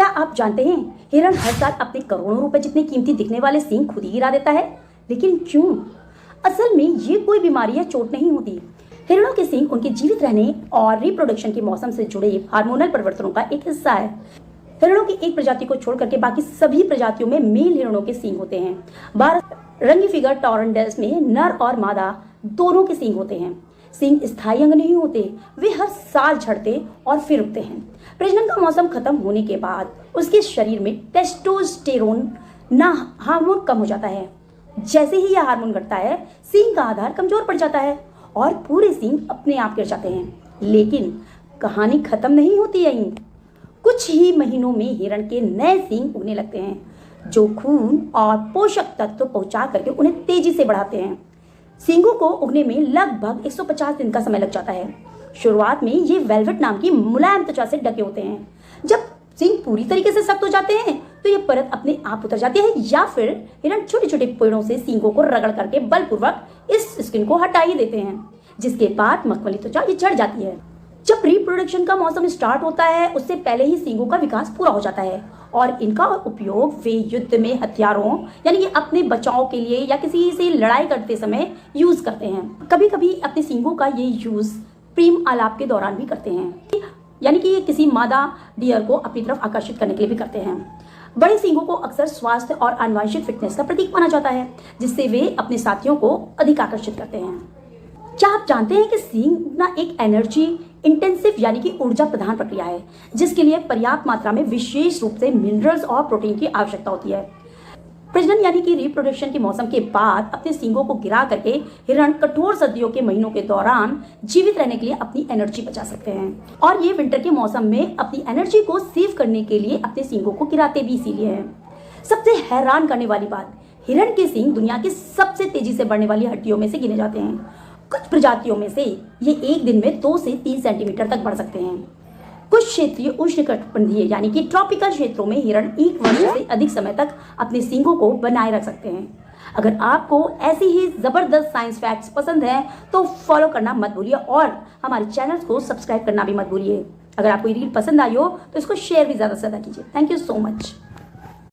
क्या आप जानते हैं हिरण हर साल अपने करोड़ों रुपए जितने कीमती दिखने वाले सींग खुद ही गिरा देता है? लेकिन क्यों? असल में ये कोई बीमारी या चोट नहीं होती। हिरणों के सींग उनके जीवित रहने और रिप्रोडक्शन के मौसम से जुड़े हार्मोनल परिवर्तनों का एक हिस्सा है। हिरणों की एक प्रजाति को छोड़ करके बाकी सभी प्रजातियों में मेल हिरणों के सींग होते हैं। रंगी फिगर टॉरंडल्स में नर और मादा दोनों के सींग होते हैं। सींग स्थायी अंग नहीं होते, वे हर साल झड़ते और फिर उगते हैं। प्रजनन का मौसम खत्म होने के बाद उसके शरीर में टेस्टोस्टेरोन हार्मोन कम हो जाता है। जैसे ही यह हार्मोन घटता है, सींग का आधार कमजोर पड़ जाता है और पूरे सींग अपने आप गिर जाते हैं। लेकिन कहानी खत्म नहीं होती यहीं। कुछ ही महीनों में हिरण के नए सींग उगने लगते हैं, जो खून और पोषक तत्व पहुंचा करके उन्हें तेजी से बढ़ाते हैं। सींगों को उगने में लगभग 150 दिन का समय लग जाता है। शुरुआत में ये वेलवेट नाम की मुलायम त्वचा से ढके होते हैं। जब सींग पूरी तरीके से सख्त हो जाते हैं तो ये परत अपने आप उतर जाती है, या फिर हिरण छोटे छोटे पेड़ों से सींगों को रगड़ करके बलपूर्वक इस स्किन को हटा ही देते हैं, जिसके बाद मखमली त्वचा ये झड़ जाती है। जब रिप्रोडक्शन का मौसम स्टार्ट होता है, उससे पहले ही सींगों का विकास पूरा हो जाता है और इनका उपयोग वे युद्ध में हथियारों यानी कि अपने बचाव के लिए या किसी से लड़ाई करते समय यूज करते हैं। कभी कभी अपने सींगों का ये यूज प्रेम आलाप के दौरान भी करते हैं, यानी कि ये किसी मादा डियर को अपनी तरफ आकर्षित करने के लिए भी करते हैं। बड़े सींगों को अक्सर स्वास्थ्य और आनुवंशिक फिटनेस का प्रतीक माना जाता है, जिससे वे अपने साथियों को अधिक आकर्षित करते हैं। क्या आप जानते हैं कि सींगना एक एनर्जी इंटेंसिव यानी कि ऊर्जा प्रधान प्रक्रिया है, जिसके लिए पर्याप्त मात्रा में विशेष रूप से मिनरल्स और प्रोटीन की आवश्यकता होती है। प्रजनन यानी कि रिप्रोडक्शन के मौसम के बाद अपने सींगों को गिरा करके हिरण कठोर सर्दियों के महीनों के दौरान जीवित रहने के लिए अपनी एनर्जी बचा सकते हैं, और ये विंटर के मौसम में अपनी एनर्जी को सेव करने के लिए अपने सींगों को गिराते भी इसीलिए हैं। सबसे हैरान करने वाली बात, हिरण के सींग दुनिया की सबसे तेजी से बढ़ने वाली हड्डियों में से गिने जाते हैं। कुछ प्रजातियों में से ये एक दिन में 2 से 3 सेंटीमीटर तक बढ़ सकते हैं। कुछ क्षेत्रीय उष्णकटिबंधीय यानी कि ट्रॉपिकल क्षेत्रों में हिरण 1 वर्ष से अधिक समय तक अपने सींगों को बनाए रख सकते हैं। अगर आपको ऐसी ही जबरदस्त साइंस फैक्ट्स पसंद हैं तो फॉलो करना मत भूलिए और हमारे चैनल को सब्सक्राइब करना भी मत भूलिए। अगर आपको ये रील पसंद आई हो तो इसको शेयर भी ज्यादा से ज्यादा कीजिए। Thank you so much.